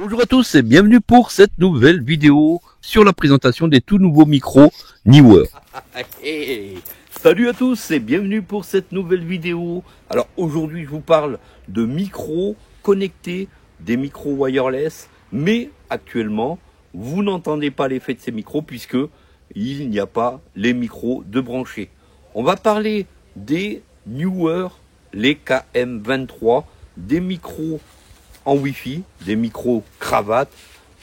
Bonjour à tous et bienvenue pour cette nouvelle vidéo sur la présentation des tout nouveaux micros Neewer. Salut à tous et bienvenue pour cette nouvelle vidéo. Alors aujourd'hui je vous parle de micros connectés, des micros wireless, mais actuellement vous n'entendez pas l'effet de ces micros puisque il n'y a pas les micros de brancher. On va parler des Neewer, les KM23, des micros en Wi-Fi, des micros cravates,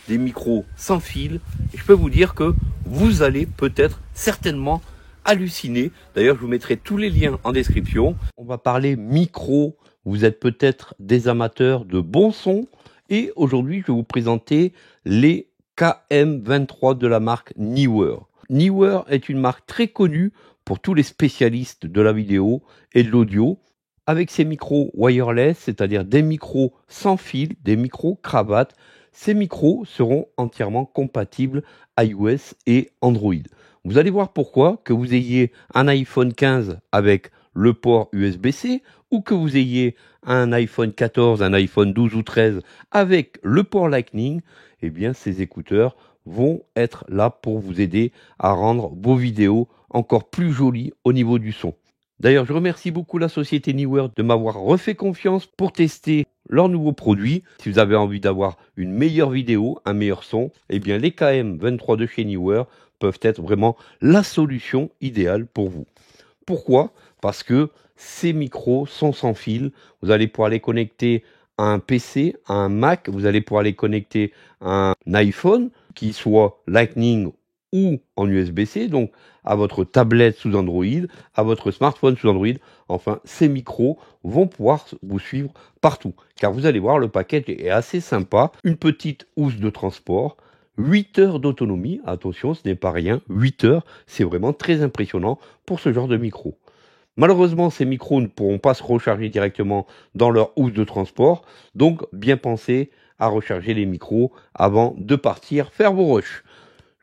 des micros sans fil. Et je peux vous dire que vous allez peut-être certainement halluciner. D'ailleurs, je vous mettrai tous les liens en description. On va parler micro. Vous êtes peut-être des amateurs de bon son. Et aujourd'hui, je vais vous présenter les KM23 de la marque Neewer. Neewer est une marque très connue pour tous les spécialistes de la vidéo et de l'audio. Avec ces micros wireless, c'est-à-dire des micros sans fil, des micros cravates, ces micros seront entièrement compatibles iOS et Android. Vous allez voir pourquoi, que vous ayez un iPhone 15 avec le port USB-C ou que vous ayez un iPhone 14, un iPhone 12 ou 13 avec le port Lightning, eh bien ces écouteurs vont être là pour vous aider à rendre vos vidéos encore plus jolies au niveau du son. D'ailleurs, je remercie beaucoup la société Neewer de m'avoir refait confiance pour tester leurs nouveaux produits. Si vous avez envie d'avoir une meilleure vidéo, un meilleur son, eh bien les KM23 de chez Neewer peuvent être vraiment la solution idéale pour vous. Pourquoi? Parce que ces micros sont sans fil. Vous allez pouvoir les connecter à un PC, à un Mac. Vous allez pouvoir les connecter à un iPhone qui soit Lightning ou en USB-C, donc à votre tablette sous Android, à votre smartphone sous Android. Enfin, ces micros vont pouvoir vous suivre partout. Car vous allez voir, le package est assez sympa. Une petite housse de transport, 8 heures d'autonomie. Attention, ce n'est pas rien. 8 heures, c'est vraiment très impressionnant pour ce genre de micro. Malheureusement, ces micros ne pourront pas se recharger directement dans leur housse de transport. Donc, bien penser à recharger les micros avant de partir faire vos rushs.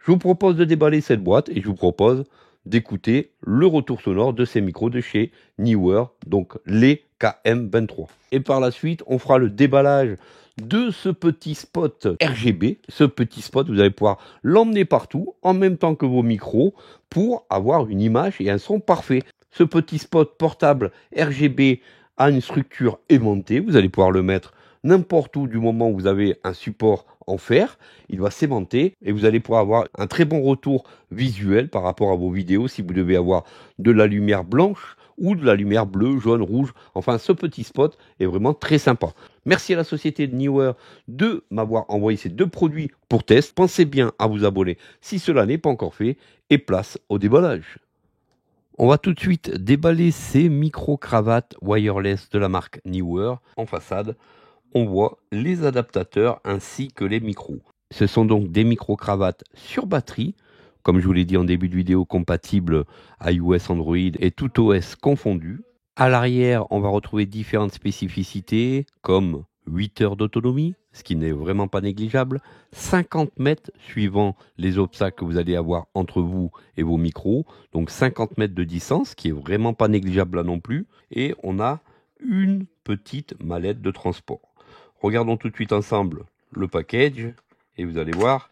Je vous propose de déballer cette boîte et je vous propose d'écouter le retour sonore de ces micros de chez Neewer, donc les KM23. Et par la suite, on fera le déballage de ce petit spot RGB. Ce petit spot, vous allez pouvoir l'emmener partout en même temps que vos micros pour avoir une image et un son parfait. Ce petit spot portable RGB a une structure aimantée. Vous allez pouvoir le mettre n'importe où du moment où vous avez un support en fer. Il va s'aimanter et vous allez pouvoir avoir un très bon retour visuel par rapport à vos vidéos si vous devez avoir de la lumière blanche ou de la lumière bleue, jaune, rouge. Enfin, ce petit spot est vraiment très sympa. Merci à la société de Neewer de m'avoir envoyé ces deux produits pour test. Pensez bien à vous abonner si cela n'est pas encore fait et place au déballage. On va tout de suite déballer ces micro-cravates wireless de la marque Neewer. En façade, on voit les adaptateurs ainsi que les micros. Ce sont donc des micro-cravates sur batterie, comme je vous l'ai dit en début de vidéo, compatibles iOS, Android et tout OS confondu. À l'arrière, on va retrouver différentes spécificités comme 8 heures d'autonomie, ce qui n'est vraiment pas négligeable, 50 mètres suivant les obstacles que vous allez avoir entre vous et vos micros, donc 50 mètres de distance, ce qui est vraiment pas négligeable là non plus, et on a une petite mallette de transport. Regardons tout de suite ensemble le package et vous allez voir.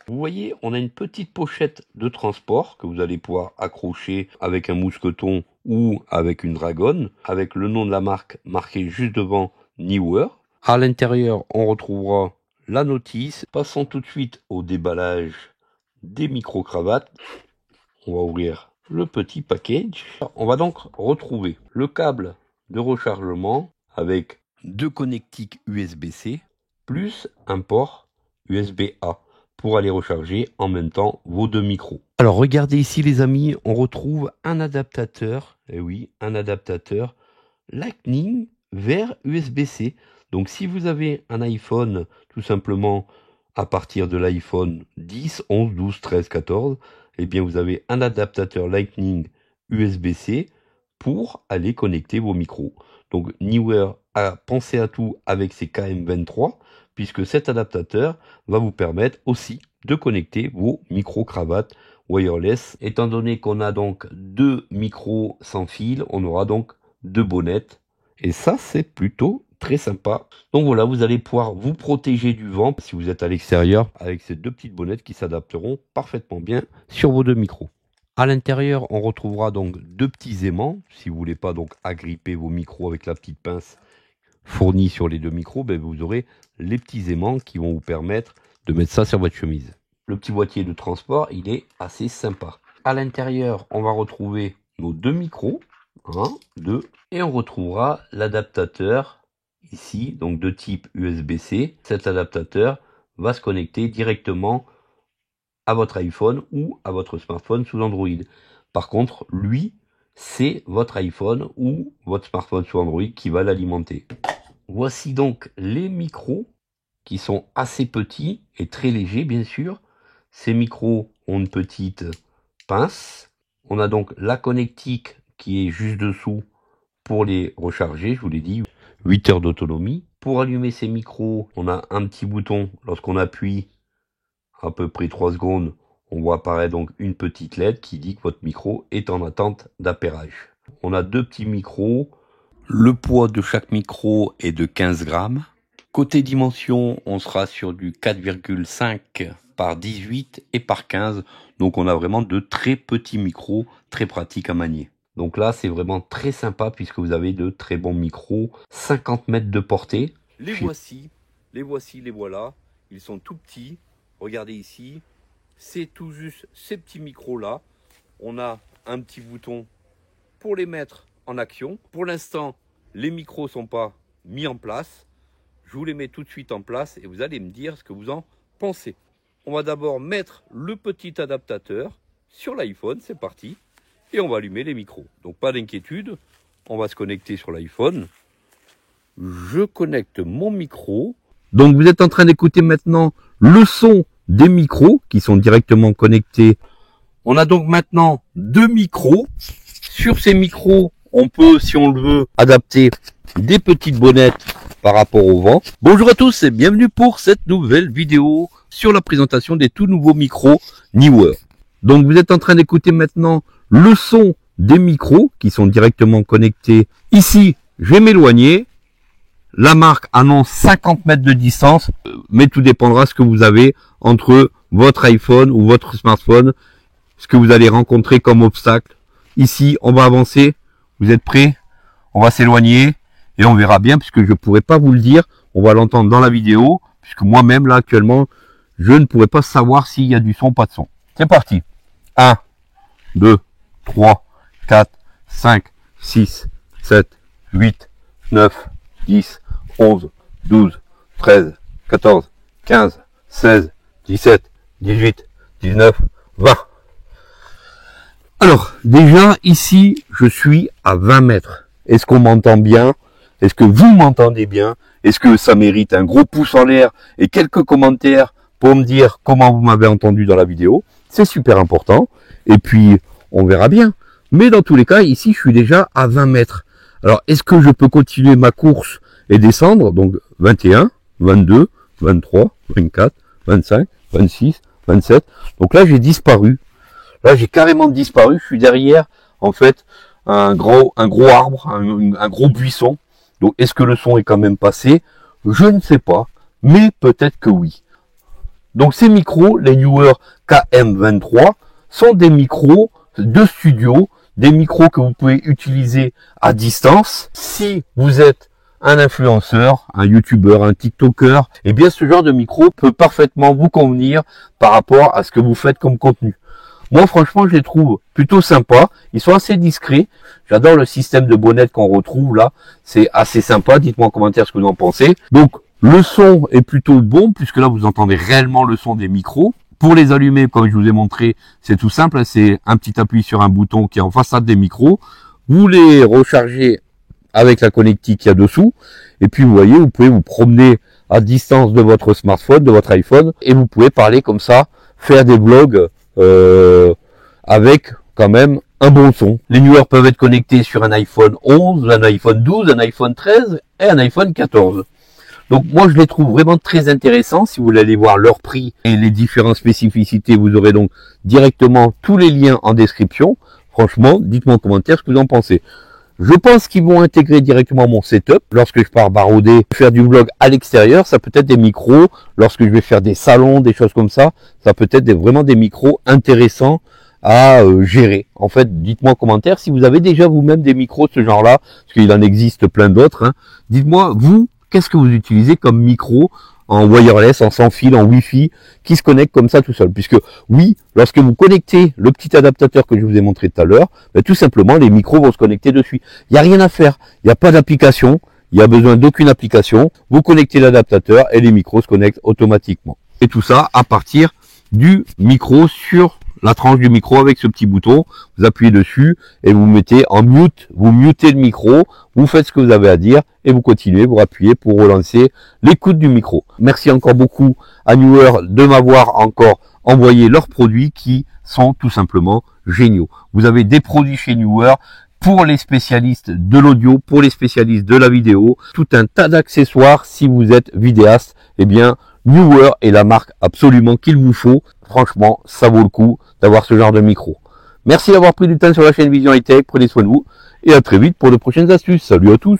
Vous voyez, on a une petite pochette de transport que vous allez pouvoir accrocher avec un mousqueton ou avec une dragonne, avec le nom de la marque marqué juste devant Neewer. À l'intérieur, on retrouvera la notice. Passons tout de suite au déballage des micro-cravates. On va ouvrir le petit package. On va donc retrouver le câble de rechargement avec deux connectiques USB-C plus un port USB-A pour aller recharger en même temps vos deux micros. Alors regardez ici les amis, on retrouve un adaptateur, et oui, un adaptateur Lightning vers USB-C. Donc si vous avez un iPhone tout simplement à partir de l'iPhone 10, 11, 12, 13, 14, eh bien vous avez un adaptateur Lightning USB-C pour aller connecter vos micros. Donc Neewer a pensé à tout avec ses KM23, puisque cet adaptateur va vous permettre aussi de connecter vos micro-cravates wireless. Étant donné qu'on a donc deux micros sans fil, on aura donc deux bonnettes. Et ça, c'est plutôt très sympa. Donc voilà, vous allez pouvoir vous protéger du vent si vous êtes à l'extérieur avec ces deux petites bonnettes qui s'adapteront parfaitement bien sur vos deux micros. À l'intérieur, on retrouvera donc deux petits aimants. Si vous voulez pas donc agripper vos micros avec la petite pince fournie sur les deux micros, ben vous aurez les petits aimants qui vont vous permettre de mettre ça sur votre chemise. Le petit boîtier de transport, il est assez sympa. À l'intérieur, on va retrouver nos deux micros, 1, 2, et on retrouvera l'adaptateur ici, donc de type USB-C. Cet adaptateur va se connecter directement à votre iPhone ou à votre smartphone sous Android. Par contre, lui, c'est votre iPhone ou votre smartphone sous Android qui va l'alimenter. Voici donc les micros qui sont assez petits et très légers, bien sûr. Ces micros ont une petite pince. On a donc la connectique qui est juste dessous pour les recharger, je vous l'ai dit, 8 heures d'autonomie. Pour allumer ces micros, on a un petit bouton. Lorsqu'on appuie à peu près 3 secondes, on voit apparaître donc une petite LED qui dit que votre micro est en attente d'appairage. On a deux petits micros. Le poids de chaque micro est de 15 grammes. Côté dimension, on sera sur du 4,5 par 18 et par 15. Donc on a vraiment de très petits micros, très pratiques à manier. Donc là, c'est vraiment très sympa puisque vous avez de très bons micros, 50 mètres de portée. Les voici, les voilà. Ils sont tout petits. Regardez ici, c'est tout juste ces petits micros-là. On a un petit bouton pour les mettre en action. Pour l'instant, les micros ne sont pas mis en place. Je vous les mets tout de suite en place et vous allez me dire ce que vous en pensez. On va d'abord mettre le petit adaptateur sur l'iPhone, c'est parti. Et on va allumer les micros. Donc pas d'inquiétude, on va se connecter sur l'iPhone. Je connecte mon micro. Donc vous êtes en train d'écouter maintenant le son des micros qui sont directement connectés. On a donc maintenant deux micros. Sur ces micros, on peut, si on le veut, adapter des petites bonnettes par rapport au vent. Bonjour à tous et bienvenue pour cette nouvelle vidéo sur la présentation des tout nouveaux micros Neewer. Donc vous êtes en train d'écouter maintenant le son des micros qui sont directement connectés. Ici, je vais m'éloigner. La marque annonce 50 mètres de distance, mais tout dépendra de ce que vous avez entre votre iPhone ou votre smartphone, ce que vous allez rencontrer comme obstacle. Ici, on va avancer. Vous êtes prêts? On va s'éloigner et on verra bien puisque je ne pourrai pas vous le dire. On va l'entendre dans la vidéo puisque moi-même, là, actuellement, je ne pourrais pas savoir s'il y a du son ou pas de son. C'est parti. 1, 2, 3, 4, 5, 6, 7, 8, 9, 10, 11, 12, 13, 14, 15, 16, 17, 18, 19, 20. Alors, déjà, ici, je suis à 20 mètres. Est-ce qu'on m'entend bien? Est-ce que vous m'entendez bien? Est-ce que ça mérite un gros pouce en l'air et quelques commentaires pour me dire comment vous m'avez entendu dans la vidéo? C'est super important. Et puis, on verra bien. Mais dans tous les cas, ici, je suis déjà à 20 mètres. Alors, est-ce que je peux continuer ma course et descendre? Donc, 21, 22, 23, 24, 25, 26, 27. Donc là, j'ai disparu. Là, j'ai carrément disparu. Je suis derrière, en fait, un gros arbre, un gros buisson. Donc, est-ce que le son est quand même passé? Je ne sais pas. Mais peut-être que oui. Donc, ces micros, les Neewer KM23, sont des micros de studio, des micros que vous pouvez utiliser à distance. Si vous êtes un influenceur, un youtubeur, un tiktoker, eh bien ce genre de micro peut parfaitement vous convenir par rapport à ce que vous faites comme contenu. Moi franchement je les trouve plutôt sympas, ils sont assez discrets, j'adore le système de bonnettes qu'on retrouve là, c'est assez sympa, dites-moi en commentaire ce que vous en pensez. Donc le son est plutôt bon puisque là vous entendez réellement le son des micros. Pour les allumer, comme je vous ai montré, c'est tout simple, c'est un petit appui sur un bouton qui est en façade des micros. Vous les rechargez avec la connectique qu'il y a dessous. Et puis, vous voyez, vous pouvez vous promener à distance de votre smartphone, de votre iPhone. Et vous pouvez parler comme ça, faire des vlogs avec quand même un bon son. Les Neewer peuvent être connectés sur un iPhone 11, un iPhone 12, un iPhone 13 et un iPhone 14. Donc moi je les trouve vraiment très intéressants. Si vous voulez aller voir leur prix et les différentes spécificités, vous aurez donc directement tous les liens en description. Franchement, dites-moi en commentaire ce que vous en pensez. Je pense qu'ils vont intégrer directement mon setup. Lorsque je pars barouder, faire du vlog à l'extérieur, ça peut être des micros. Lorsque je vais faire des salons, des choses comme ça peut être vraiment des micros intéressants à gérer. En fait, dites-moi en commentaire si vous avez déjà vous-même des micros de ce genre-là, parce qu'il en existe plein d'autres. Hein. Dites-moi, vous, qu'est-ce que vous utilisez comme micro en wireless, en sans fil, en Wi-Fi, qui se connecte comme ça tout seul. Puisque oui, lorsque vous connectez le petit adaptateur que je vous ai montré tout à l'heure, tout simplement, les micros vont se connecter dessus. Il n'y a rien à faire. Il n'y a pas d'application. Il n'y a besoin d'aucune application. Vous connectez l'adaptateur et les micros se connectent automatiquement. Et tout ça à partir du micro sur la tranche du micro avec ce petit bouton, vous appuyez dessus et vous mettez en mute, vous mutez le micro, vous faites ce que vous avez à dire et vous continuez, vous appuyez pour relancer l'écoute du micro. Merci encore beaucoup à Neewer de m'avoir encore envoyé leurs produits qui sont tout simplement géniaux. Vous avez des produits chez Neewer pour les spécialistes de l'audio, pour les spécialistes de la vidéo, tout un tas d'accessoires. Si vous êtes vidéaste, eh bien Neewer est la marque absolument qu'il vous faut. Franchement, ça vaut le coup d'avoir ce genre de micro. Merci d'avoir pris du temps sur la chaîne Vision High Tech. Prenez soin de vous et à très vite pour de prochaines astuces. Salut à tous.